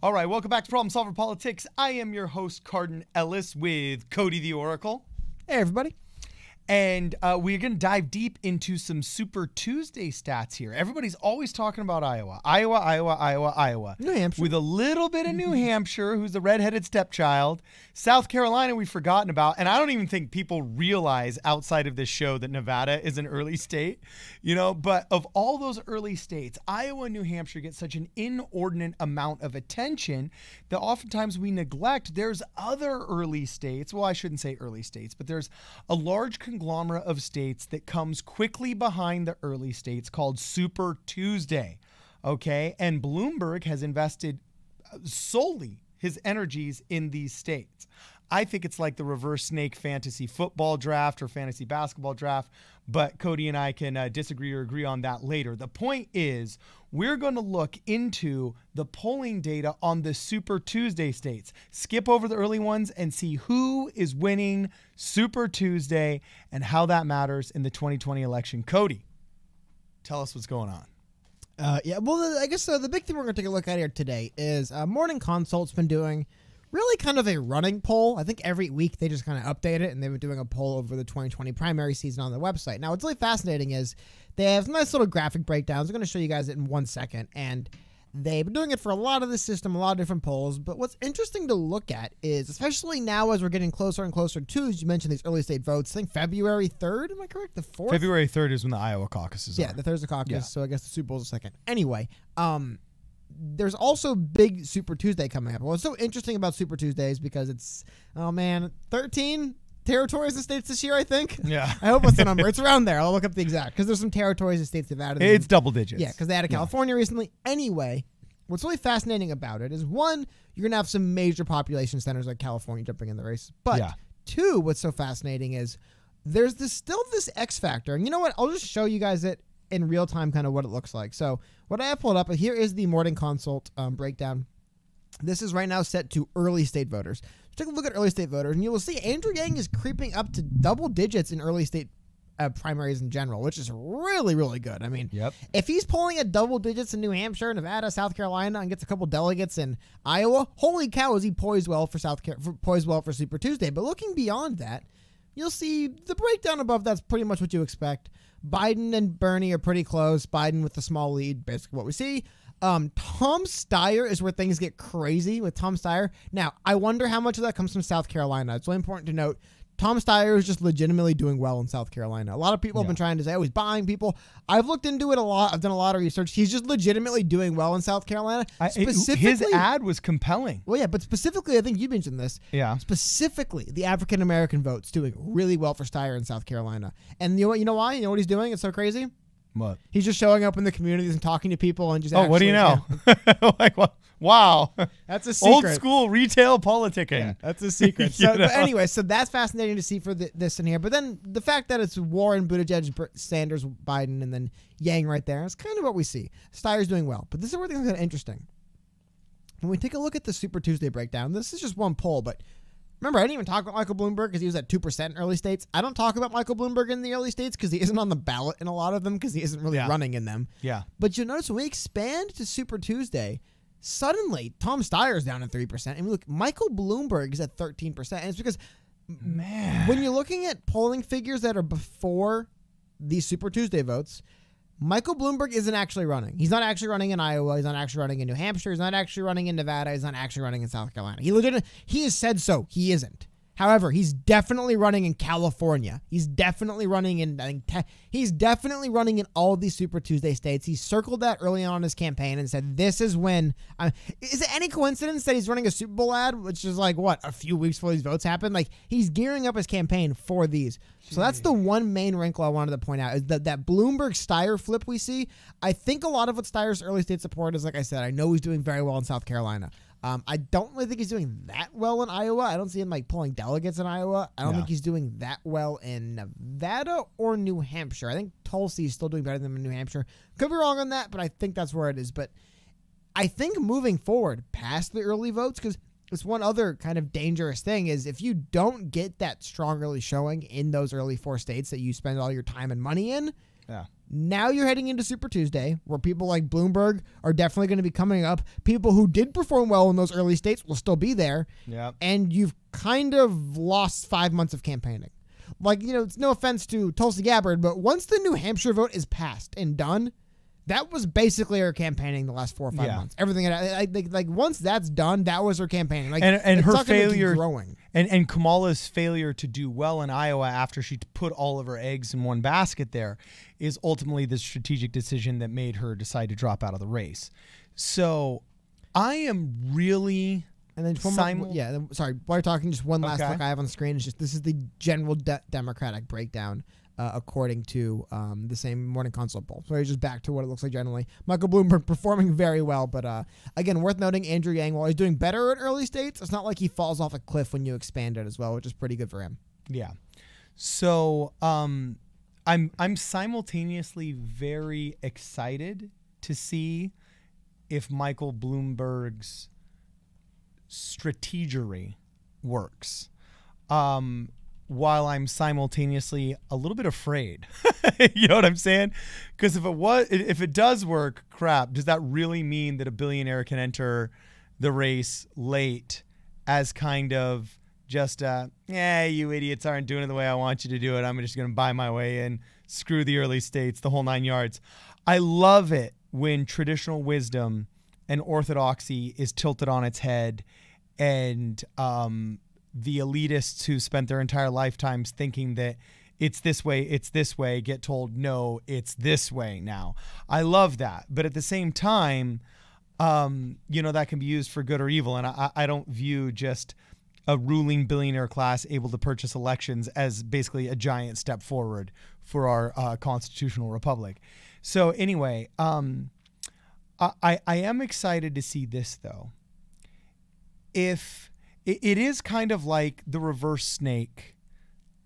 All right, welcome back to Problem Solver Politics. I am your host, Cardin Ellis, with Cody the Oracle. Hey, everybody. And we're going to dive deep into some Super Tuesday stats here. Everybody's always talking about Iowa. New Hampshire. With a little bit of New Hampshire, who's the redheaded stepchild. South Carolina, we've forgotten about. And I don't even think people realize outside of this show that Nevada is an early state. But of all those early states, Iowa and New Hampshire get such an inordinate amount of attention that oftentimes we neglect. There's other early states. Well, I shouldn't say early states, but there's a large conglomerate of states that comes quickly behind the early states called Super Tuesday. Okay. And Bloomberg has invested solely his energies in these states. I think it's like the reverse snake fantasy football draft or fantasy basketball draft, but Cody and I can disagree or agree on that later. The point is, we're going to look into the polling data on the Super Tuesday states, skip over the early ones, and see who is winning Super Tuesday and how that matters in the 2020 election. Cody, tell us what's going on. I guess the big thing we're going to take a look at here today is Morning Consult's been doing really kind of a running poll. I think every week they just kind of update it, and they've been doing a poll over the 2020 primary season on their website. Now, what's really fascinating is they have nice little graphic breakdowns. I'm going to show you guys it in 1 second, and they've been doing it for a lot of the system, a lot of different polls. But what's interesting to look at is, especially now as we're getting closer and closer to, as you mentioned, these early state votes, I think February 3rd, am I correct? The 4th? February 3rd is when the Iowa caucuses are. Yeah, the Thursday caucus, Yeah. so I guess the Super Bowl's the second. Anyway, there's also big Super Tuesday coming up. What's so interesting about Super Tuesday is because it's, 13 territories and states this year, I think. Yeah. I hope it's the number. It's around there. I'll look up the exact, because there's some territories and states they've added. It's double digits. Yeah, because they added California recently. Anyway, what's really fascinating about it is, one, you're going to have some major population centers like California jumping in the race. But two, what's so fascinating is there's still this X factor. And you know what? I'll just show you guys it in real time, kind of what it looks like. So what I have pulled up, here is the Morning Consult breakdown. This is right now set to early state voters. So take a look at early state voters, and you will see Andrew Yang is creeping up to double digits in early state primaries in general, which is really, really good. I mean, if he's polling at double digits in New Hampshire, Nevada, South Carolina, and gets a couple delegates in Iowa, holy cow, is he poised well for Super Tuesday. But looking beyond that, you'll see the breakdown above that's pretty much what you expect. Biden and Bernie are pretty close. Biden with a small lead, basically what we see. Tom Steyer is where things get crazy with Tom Steyer. Now, I wonder how much of that comes from South Carolina. It's really important to note Tom Steyer is just legitimately doing well in South Carolina. A lot of people have been trying to say, oh, he's buying people. I've looked into it a lot. I've done a lot of research. He's just legitimately doing well in South Carolina. His ad was compelling. Well, yeah, but specifically, I think you mentioned this. Yeah. Specifically, the African-American vote's doing really well for Steyer in South Carolina. And you know why? You know what he's doing? It's so crazy? What? He's just showing up in the communities and talking to people and just what do you know? Like, wow. That's a secret. Old school retail politicking. Yeah, that's a secret. So, but anyway, so that's fascinating to see for this in here. But then the fact that it's Warren, Buttigieg, Sanders, Biden, and then Yang right there, is kind of what we see. Steyer's doing well. But this is where things get interesting. When we take a look at the Super Tuesday breakdown, this is just one poll, but remember, I didn't even talk about Michael Bloomberg because he was at 2% in early states. I don't talk about Michael Bloomberg in the early states because he isn't on the ballot in a lot of them because he isn't really running in them. Yeah. But you'll notice when we expand to Super Tuesday, suddenly Tom Steyer's down at 3%. And look, Michael Bloomberg is at 13%. And it's because, when you're looking at polling figures that are before these Super Tuesday votes, Michael Bloomberg isn't actually running. He's not actually running in Iowa. He's not actually running in New Hampshire. He's not actually running in Nevada. He's not actually running in South Carolina. He has said so. He isn't. However, he's definitely running in California. He's definitely running in, he's definitely running in all these Super Tuesday states. He circled that early on in his campaign and said, this is when, is it any coincidence that he's running a Super Bowl ad, which is like, a few weeks before these votes happen? Like, he's gearing up his campaign for these. So that's the one main wrinkle I wanted to point out, is that Bloomberg-Steyer flip we see. I think a lot of what Steyer's early state support is, like I said, I know he's doing very well in South Carolina. I don't really think he's doing that well in Iowa. I don't see him pulling delegates in Iowa. I don't think he's doing that well in Nevada or New Hampshire. I think Tulsi is still doing better than him in New Hampshire. Could be wrong on that, but I think that's where it is. But I think moving forward past the early votes, because it's one other kind of dangerous thing, is if you don't get that strong early showing in those early 4 states that you spend all your time and money in, Now you're heading into Super Tuesday, where people like Bloomberg are definitely going to be coming up. People who did perform well in those early states will still be there. Yep. And you've kind of lost 5 months of campaigning. Like, it's no offense to Tulsi Gabbard, but once the New Hampshire vote is passed and done, that was basically her campaigning the last 4 or 5 months. Everything, like once that's done, that was her campaigning. Like, and it's her not gonna keep failure, growing. and Kamala's failure to do well in Iowa after she put all of her eggs in one basket there is ultimately the strategic decision that made her decide to drop out of the race. So I am really... And then sorry, while you're talking, just one last look I have on the screen is just this is the general Democratic breakdown according to the same Morning Consult poll. So he's just back to what it looks like generally. Michael Bloomberg performing very well, but again, worth noting, Andrew Yang, while he's doing better at early states, it's not like he falls off a cliff when you expand it as well, which is pretty good for him. Yeah. So I'm simultaneously very excited to see if Michael Bloomberg's strategery works, while I'm simultaneously a little bit afraid. You know what I'm saying? Because if it does work, crap, does that really mean that a billionaire can enter the race late as kind of just you idiots aren't doing it the way I want you to do it, I'm just going to buy my way in, screw the early states, the whole 9 yards. I love it when traditional wisdom and orthodoxy is tilted on its head, and the elitists who spent their entire lifetimes thinking that it's this way, get told, no, it's this way now. I love that. But at the same time, that can be used for good or evil. And I don't view just a ruling billionaire class able to purchase elections as basically a giant step forward for our constitutional republic. So anyway, I am excited to see this, though. If it is kind of like the reverse snake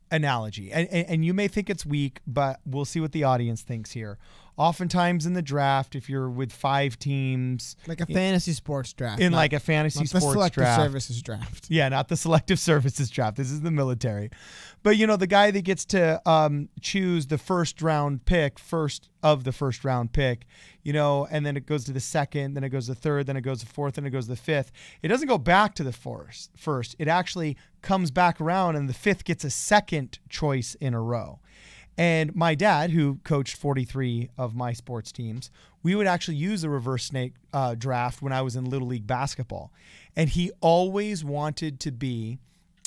analogy, and you may think it's weak, but we'll see what the audience thinks here. Oftentimes in the draft, if you're with 5 teams, like a fantasy sports draft, like a fantasy sports draft, not the selective services draft. Yeah, not the selective services draft. This is the military. But the guy that gets to choose the first round pick, and then it goes to the second, then it goes to the third, then it goes to the fourth, then it goes to the fifth. It doesn't go back to the first. It actually comes back around, and the fifth gets a second choice in a row. And my dad, who coached 43 of my sports teams, we would actually use the reverse snake draft when I was in Little League basketball. And he always wanted to be,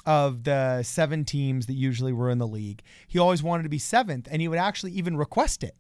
of the 7 teams that usually were in the league, he always wanted to be 7th, and he would actually even request it.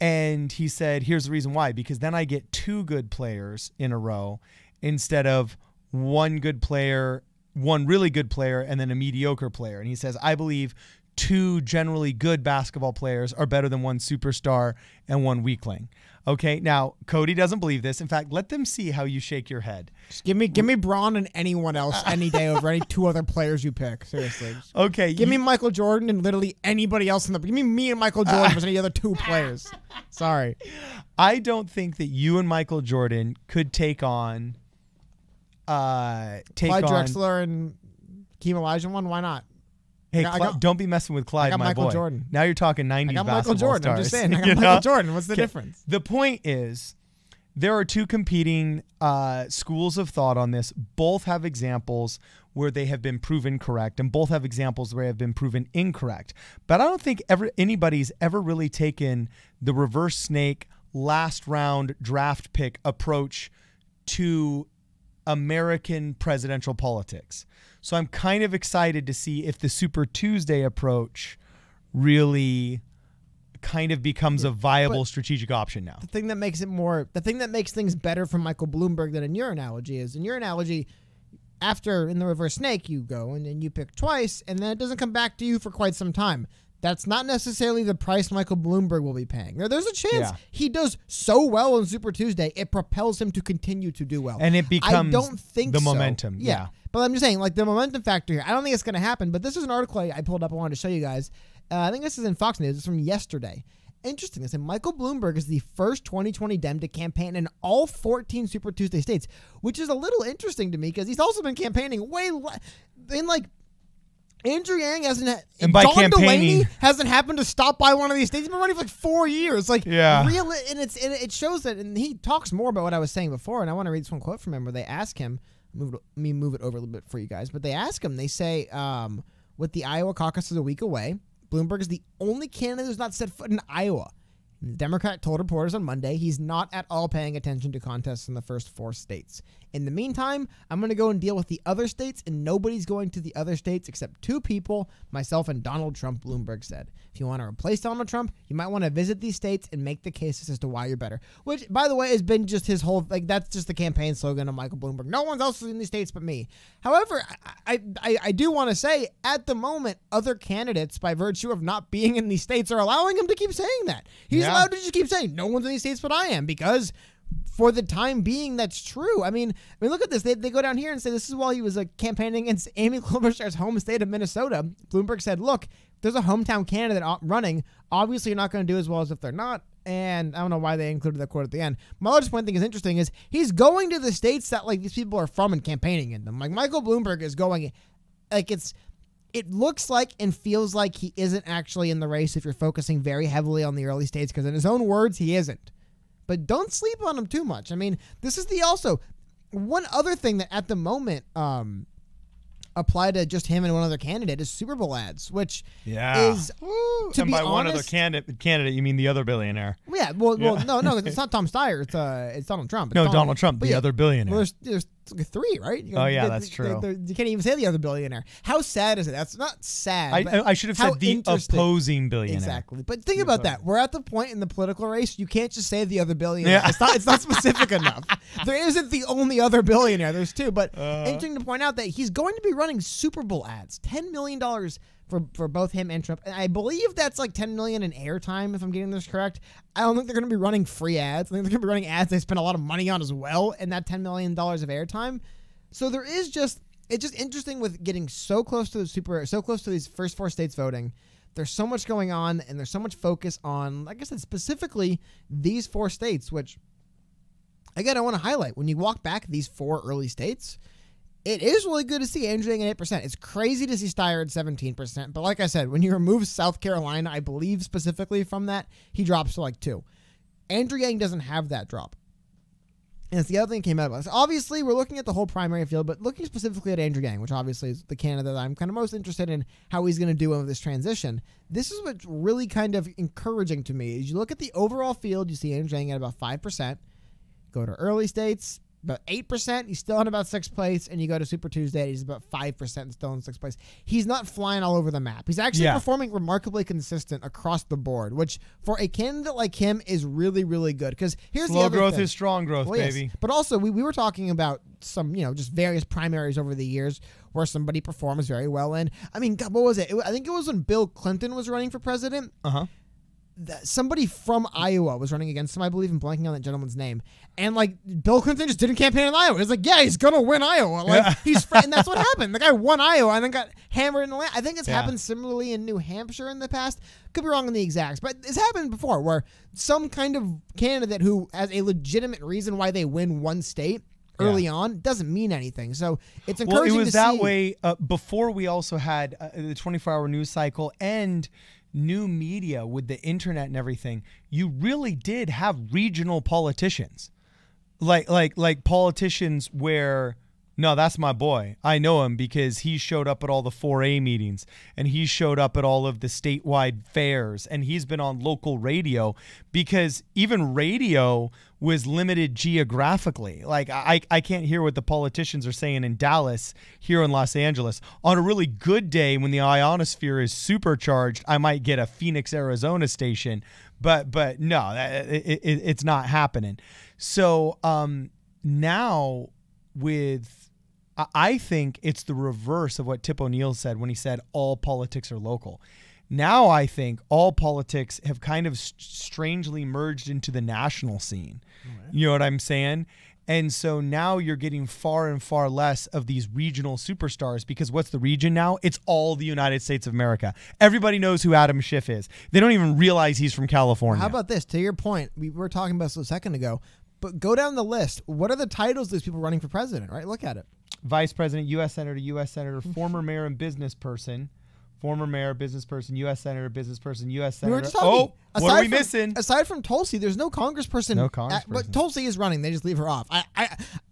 And he said, here's the reason why, because then I get 2 good players in a row instead of 1 good player, 1 really good player, and then a mediocre player. And he says, I believe 2 generally good basketball players are better than 1 superstar and 1 weakling. Okay, now Cody doesn't believe this. In fact, let them see how you shake your head. Just give me Braun and anyone else any day over any 2 other players you pick. Seriously. Okay. Give me Michael Jordan and literally anybody else give me and Michael Jordan versus any other 2 players. Sorry. I don't think that you and Michael Jordan could take on Clyde Drexler and Keem Olajuwon. Why not? Hey, don't be messing with Clyde, my Michael boy. Jordan. Now you're talking 90s basketball Michael Jordan. stars. I'm just saying. I got Michael Jordan. What's the difference? The point is, there are 2 competing schools of thought on this. Both have examples where they have been proven correct, and both have examples where they have been proven incorrect. But I don't think anybody's ever really taken the reverse snake last round draft pick approach to American presidential politics. So I'm kind of excited to see if the Super Tuesday approach really kind of becomes a viable strategic option now. The thing that makes things better for Michael Bloomberg than in your analogy is, in your analogy, after in the reverse snake, you go and then you pick twice, and then it doesn't come back to you for quite some time. That's not necessarily the price Michael Bloomberg will be paying. There's a chance he does so well on Super Tuesday, it propels him to continue to do well. And it becomes the momentum. Yeah. But I'm just saying, like, the momentum factor here, I don't think it's going to happen. But this is an article I pulled up I wanted to show you guys. I think this is in Fox News. It's from yesterday. Interesting. They said Michael Bloomberg is the first 2020 Dem to campaign in all 14 Super Tuesday states, which is a little interesting to me because he's also been campaigning Andrew Yang hasn't. And by Don campaigning, Delaney hasn't happened to stop by one of these states. He's been running for like 4 years. Like, Yeah. real, and it shows that. And he talks more about what I was saying before. And I want to read this one quote from him where they ask him. Move it over a little bit for you guys. But they ask him. They say, with the Iowa caucus is a week away, Bloomberg is the only candidate who's not set foot in Iowa. The Democrat told reporters on Monday he's not at all paying attention to contests in the first 4 states. In the meantime, I'm going to go and deal with the other states, and nobody's going to the other states except 2 people, myself and Donald Trump, Bloomberg said. If you want to replace Donald Trump, you might want to visit these states and make the cases as to why you're better. Which, by the way, has been just his whole, like, that's just the campaign slogan of Michael Bloomberg. No one else is in these states but me. However, I do want to say, at the moment, other candidates, by virtue of not being in these states, are allowing him to keep saying that. He's allowed to just keep saying, no one's in these states but I am, because for the time being, that's true. I mean, look at this. They go down here and say this is while he was campaigning against Amy Klobuchar's home state of Minnesota. Bloomberg said, look, if there's a hometown candidate running, obviously you're not going to do as well as if they're not. And I don't know why they included that quote at the end. My largest point I think is interesting is he's going to the states that like these people are from and campaigning in them. Like Michael Bloomberg is going, like it looks like and feels like he isn't actually in the race if you're focusing very heavily on the early states, because in his own words, he isn't. But don't sleep on him too much. I mean, this is also one other thing that at the moment apply to just him and one other candidate is Super Bowl ads, which is to and be by honest, one other candidate, you mean the other billionaire? Yeah, well, no, it's not Tom Steyer. It's Donald Trump. It's Donald Trump, the other billionaire. Well, there's 3, right? That's true. You can't even say the other billionaire. How sad is it? That's not sad. I should have said the opposing billionaire. Exactly. But think about that. We're at the point in the political race, you can't just say the other billionaire. Yeah. It's not specific enough. There isn't the only other billionaire. There's 2. But interesting to point out that he's going to be running Super Bowl ads. $10 million for both him and Trump. And I believe that's like $10 million in airtime, if I'm getting this correct. I don't think they're going to be running free ads. I think they're going to be running ads they spend a lot of money on as well, and that $10 million of airtime. So there is it's just interesting with getting so close to these first 4 states voting. There's so much going on, and there's so much focus on, like I said, specifically these 4 states, which, again, I want to highlight. When you walk back these 4 early states, it is really good to see Andrew Yang at 8%. It's crazy to see Steyer at 17%. But like I said, when you remove South Carolina, I believe specifically from that, he drops to like 2. Andrew Yang doesn't have that drop. And it's the other thing that came out of us. Obviously, we're looking at the whole primary field, but looking specifically at Andrew Yang, which obviously is the candidate that I'm kind of most interested in how he's going to do with this transition. This is what's really kind of encouraging to me. Is you look at the overall field, you see Andrew Yang at about 5%. Go to early states, about 8%. He's still in about 6th place. And you go to Super Tuesday, he's about 5% still in 6th place. He's not flying all over the map. He's actually performing remarkably consistent across the board, which for a candidate like him is really, really good. Because here's slow the other growth thing. is strong growth, baby. Yes. But also, we were talking about some, just various primaries over the years where somebody performs very well in. I mean, God, what was it? I think it was when Bill Clinton was running for president. Somebody from Iowa was running against him, I believe. I'm blanking on that gentleman's name. And, like, Bill Clinton just didn't campaign in Iowa. It's like, yeah, he's going to win Iowa. Like, and that's what happened. The guy won Iowa and then got hammered in Atlanta. I think it's happened similarly in New Hampshire in the past. Could be wrong on the exacts, but it's happened before where some kind of candidate who has a legitimate reason why they win one state early on doesn't mean anything. So it's encouraging to see. Well, it was that way before we also had the 24-hour news cycle and new media with the internet and everything. You really did have regional politicians, like politicians where, no, that's my boy. I know him because he showed up at all the 4A meetings and he showed up at all of the statewide fairs and he's been on local radio because even radio was limited geographically. Like I can't hear what the politicians are saying in Dallas here in Los Angeles. On a really good day when the ionosphere is supercharged, I might get a Phoenix, Arizona station, but no, it's not happening. So now I think it's the reverse of what Tip O'Neill said when he said all politics are local. Now I think all politics have kind of strangely merged into the national scene. Right. You know what I'm saying? And so now you're getting far and far less of these regional superstars because what's the region now? It's all the United States of America. Everybody knows who Adam Schiff is. They don't even realize he's from California. How about this? To your point, we were talking about this a second ago, but go down the list. What are the titles of these people running for president, right? Look at it. Vice President, U.S. Senator, former mayor and business person. former mayor, business person, U.S. senator, business person, U.S. We senator. were just talking. What are we missing? Aside from Tulsi, there's no congressperson. No congressperson. But Tulsi is running. They just leave her off.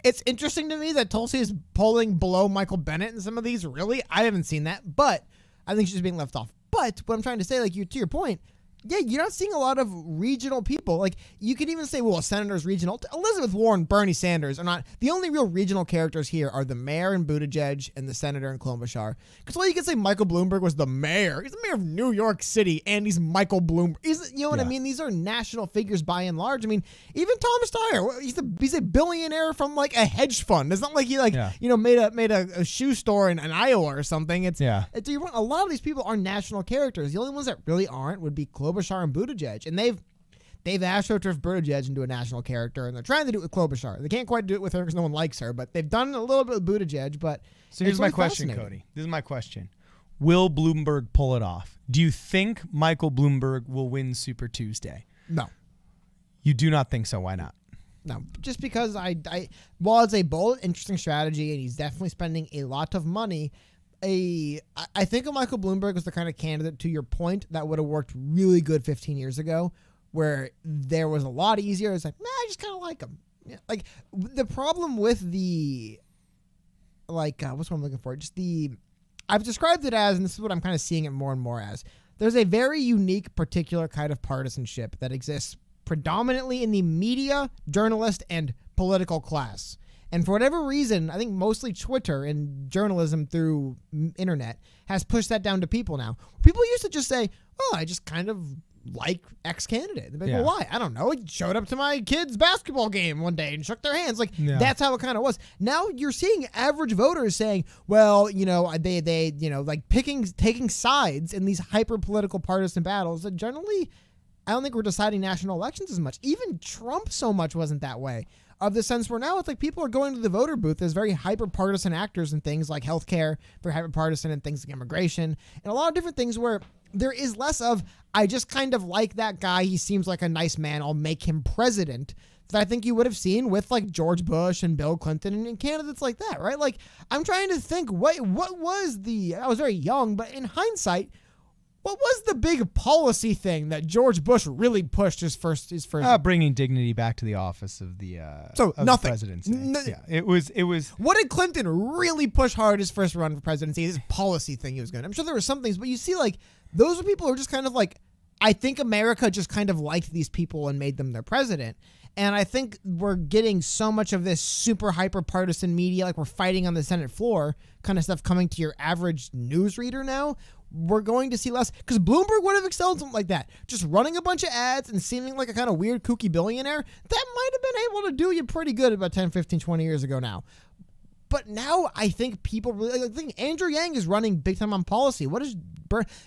It's interesting to me that Tulsi is polling below Michael Bennet in some of these. Really, I haven't seen that, but I think she's being left off. But what I'm trying to say, like to your point, yeah, you're not seeing a lot of regional people. Like, you could even say, well, a senator's regional. Elizabeth Warren, Bernie Sanders are not. The only real regional characters here are the mayor in Buttigieg and the senator in Klobuchar. Because while you could say Michael Bloomberg was the mayor, he's the mayor of New York City, and he's Michael Bloomberg. You know what I mean? These are national figures by and large. I mean, even Tom Steyer, he's a billionaire from, like, a hedge fund. It's not like he, made a shoe store in Iowa or something. A lot of these people are national characters. The only ones that really aren't would be Klobuchar and Buttigieg, and they've astroturfed Buttigieg into a national character, and they're trying to do it with Klobuchar. They can't quite do it with her because no one likes her, but they've done a little bit with Buttigieg. But so here's my question, Cody. This is my question: will Bloomberg pull it off? Do you think Michael Bloomberg will win Super Tuesday? No, you do not think so. Why not? No, just because while it's a bold, interesting strategy, and he's definitely spending a lot of money. I think Michael Bloomberg was the kind of candidate, to your point, that would have worked really good 15 years ago, where there was a lot easier. It's like, I just kind of like him. Yeah, like, the problem with the, what's what I'm looking for? I've described it as, and this is what I'm kind of seeing it more and more as, there's a very unique, particular kind of partisanship that exists predominantly in the media, journalist, and political class. And for whatever reason, I think mostly Twitter and journalism through internet has pushed that down to people now. People used to just say, I just kind of like X candidate. They'd be like, well, why? I don't know. He showed up to my kid's basketball game one day and shook their hands. Like, that's how it kind of was. Now you're seeing average voters saying, well, they taking sides in these hyper-political partisan battles that generally, I don't think we're deciding national elections as much. Even Trump so much wasn't that way. Of the sense where now it's like people are going to the voter booth as very hyper-partisan actors in things like healthcare, very hyper-partisan in things like immigration, and a lot of different things where there is less of, I just kind of like that guy, he seems like a nice man, I'll make him president, that I think you would have seen with like George Bush and Bill Clinton and candidates like that, right? Like, I'm trying to think, what was I was very young, but in hindsight, what was the big policy thing that George Bush really pushed his first? Bringing dignity back to the office of the nothing. Presidency. It was. What did Clinton really push hard his first run for presidency? His policy thing he was going. I'm sure there were some things, but you see, like, those are people who are just kind of like, I think America just kind of liked these people and made them their president. And I think we're getting so much of this super hyper partisan media, like we're fighting on the Senate floor kind of stuff coming to your average news reader now. We're going to see less, because Bloomberg would have excelled something like that. Just running a bunch of ads and seeming like a kind of weird, kooky billionaire, that might have been able to do you pretty good about 10, 15, 20 years ago now. But now I think people really, I think Andrew Yang is running big time on policy. What is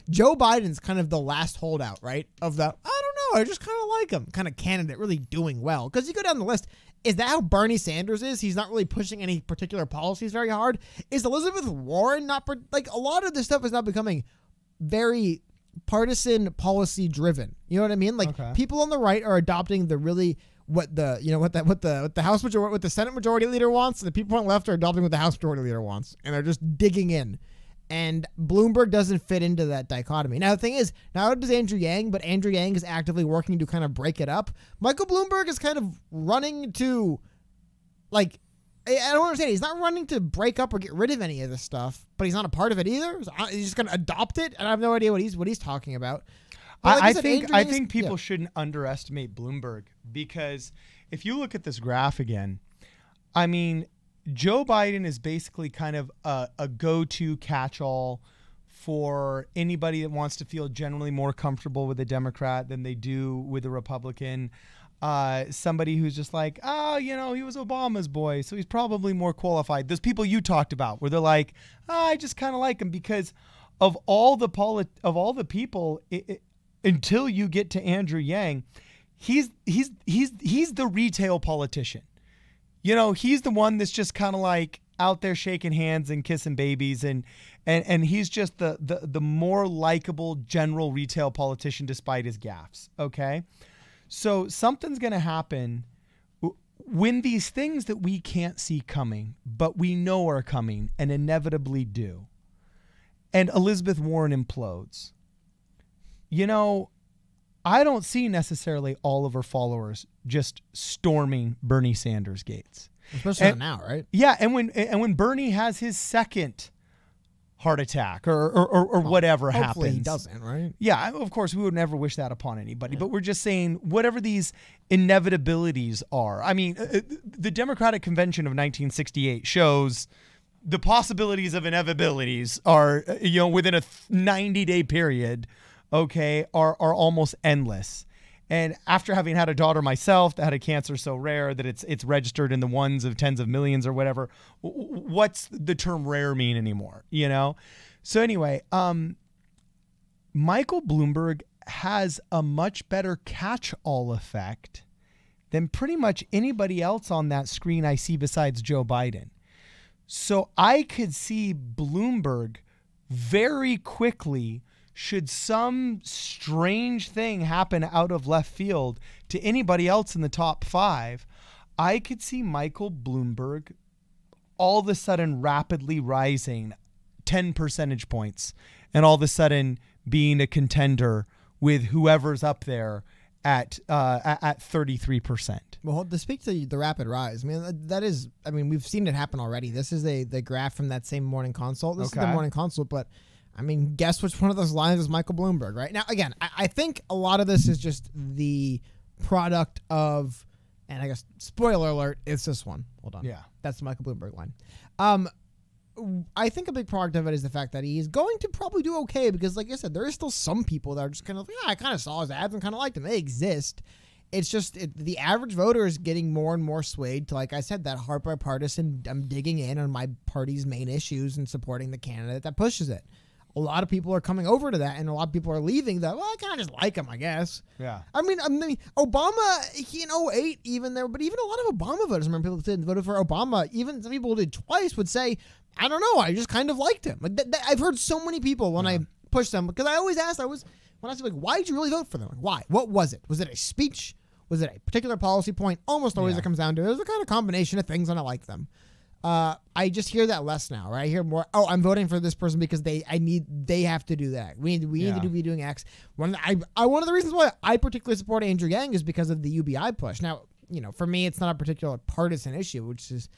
Joe Biden's kind of the last holdout, right? Of the, I don't know, I just kind of like him kind of candidate really doing well. Because you go down the list, is that how Bernie Sanders is? He's not really pushing any particular policies very hard. Is Elizabeth Warren not, like, a lot of this stuff is now becoming very partisan policy driven. You know what I mean? Like, people on the right are adopting the really, what the Senate majority leader wants, and the people on the left are adopting what the House majority leader wants, and they're just digging in. And Bloomberg doesn't fit into that dichotomy. Now, the thing is, not does Andrew Yang, but Andrew Yang is actively working to kind of break it up. Michael Bloomberg is kind of running to, like, I don't understand. He's not running to break up or get rid of any of this stuff, but he's not a part of it either. So he's just going to adopt it, and I have no idea what he's talking about. I think people shouldn't underestimate Bloomberg, because if you look at this graph again, I mean, Joe Biden is basically kind of a go-to catch-all for anybody that wants to feel generally more comfortable with a Democrat than they do with a Republican. Somebody who's just like, he was Obama's boy, so he's probably more qualified. Those people you talked about, where they're like, I just kind of like him because of all the people. Until you get to Andrew Yang, he's the retail politician. You know, he's the one that's just kind of like out there shaking hands and kissing babies, and he's just the more likable general retail politician despite his gaffes. Okay. So something's going to happen when these things that we can't see coming, but we know are coming and inevitably do. and Elizabeth Warren implodes, I don't see necessarily all of her followers just storming Bernie Sanders gates. Especially now, right? Yeah, and when Bernie has his second heart attack or whatever happens. Hopefully he doesn't, right? Yeah, of course, we would never wish that upon anybody, but we're just saying whatever these inevitabilities are. I mean, the Democratic Convention of 1968 shows the possibilities of inevitabilities are, within a 90-day period, okay, are almost endless. And after having had a daughter myself that had a cancer so rare that it's registered in the ones of tens of millions or whatever, what's the term rare mean anymore? So anyway, Michael Bloomberg has a much better catch-all effect than pretty much anybody else on that screen I see besides Joe Biden. So I could see Bloomberg very quickly, should some strange thing happen out of left field to anybody else in the top 5, I could see Michael Bloomberg all of a sudden rapidly rising 10 percentage points and all of a sudden being a contender with whoever's up there at 33%. Well, to speak to the rapid rise, we've seen it happen already. This is the graph from that same morning consult. This is the morning consult, but guess which one of those lines is Michael Bloomberg, right? Now, again, I think a lot of this is just the product of, and I guess, spoiler alert, it's this one. Hold on. Yeah. That's the Michael Bloomberg line. I think a big product of it is the fact that he is going to probably do okay because, like I said, there is still some people that are just kind of like, I kind of saw his ads and kind of liked them. They exist. It's just the average voter is getting more and more swayed to, like I said, that heart bipartisan, I'm digging in on my party's main issues and supporting the candidate that pushes it. A lot of people are coming over to that, and a lot of people are leaving that. Well, I kind of just like him, I guess. Yeah. Obama, he in 2008 even there, but even a lot of Obama voters, remember people that voted for Obama, even some people who did twice would say, I don't know, I just kind of liked him. Like I've heard so many people when I push them, because I always asked, when I said, like, why did you really vote for them? Like, why? What was it? Was it a speech? Was it a particular policy point? Almost always it comes down to, there's a kind of combination of things, and I like them. I just hear that less now, right? I hear more, I'm voting for this person because they have to do that. We need to be doing X. One of the reasons why I particularly support Andrew Yang is because of the UBI push. Now, for me, it's not a particular partisan issue, which is,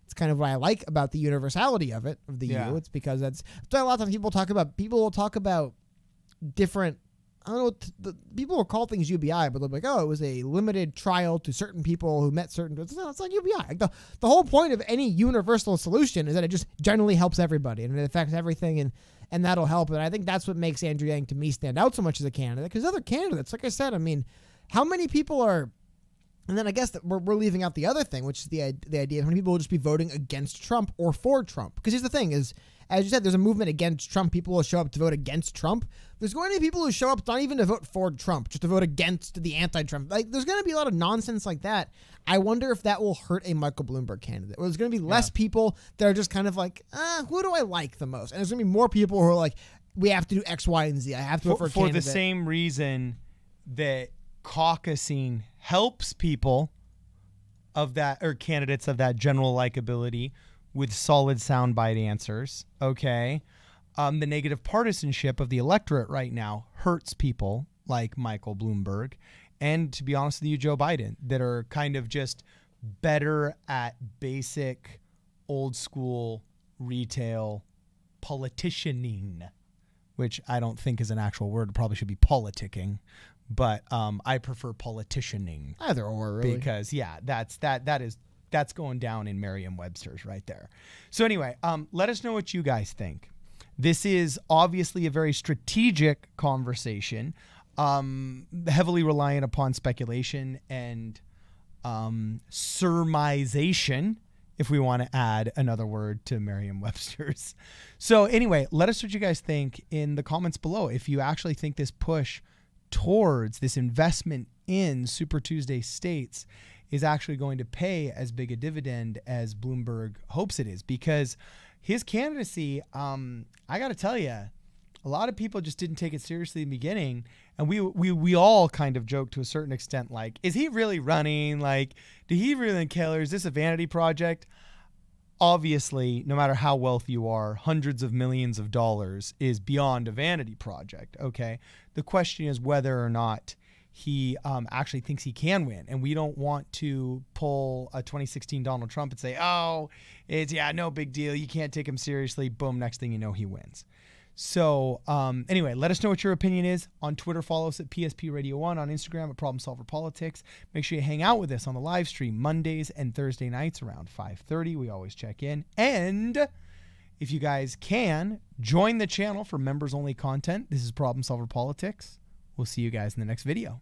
it's kind of what I like about the universality of it, of the U. It's because that's a lot of times people will talk about different, I don't know what people will call things UBI, but they'll be like, it was a limited trial to certain people who met certain. It's not UBI. Like the whole point of any universal solution is that it just generally helps everybody and it affects everything, and that'll help. And I think that's what makes Andrew Yang to me stand out so much as a candidate, because other candidates, like I said, how many people are? And then I guess that we're leaving out the other thing, which is the idea of how many people will just be voting against Trump or for Trump. Because here's the thing is, as you said, there's a movement against Trump. People will show up to vote against Trump. There's going to be people who show up not even to vote for Trump, just to vote against the anti-Trump. Like, there's going to be a lot of nonsense like that. I wonder if that will hurt a Michael Bloomberg candidate. Or there's going to be less people that are just kind of like, who do I like the most? And there's going to be more people who are like, we have to do X, Y, and Z. I have to vote for a candidate. For the same reason that caucusing helps people of that, or candidates of that general likability, with solid soundbite answers, okay? The negative partisanship of the electorate right now hurts people like Michael Bloomberg and, to be honest with you, Joe Biden, that are kind of just better at basic, old school, retail politicianing, which I don't think is an actual word. It probably should be politicking, but I prefer politicianing. Either or, really. Because, that's going down in Merriam-Webster's right there. So anyway, let us know what you guys think. This is obviously a very strategic conversation, heavily reliant upon speculation and surmisation, if we want to add another word to Merriam-Webster's. So anyway, let us know what you guys think in the comments below. If you actually think this push towards this investment in Super Tuesday states is actually going to pay as big a dividend as Bloomberg hopes it is, because his candidacy, I got to tell you, a lot of people just didn't take it seriously in the beginning, and we all kind of joked to a certain extent, like, is he really running? Like, did he really care? Is this a vanity project? obviously, no matter how wealthy you are, hundreds of millions of dollars is beyond a vanity project, okay? The question is whether or not he actually thinks he can win. And we don't want to pull a 2016 Donald Trump and say, oh, it's, no big deal. You can't take him seriously. Boom, next thing you know, he wins. So anyway, let us know what your opinion is. On Twitter, follow us at PSP Radio 1. On Instagram at Problem Solver Politics. Make sure you hang out with us on the live stream Mondays and Thursday nights around 5:30. We always check in. And if you guys can, join the channel for members-only content. This is Problem Solver Politics. We'll see you guys in the next video.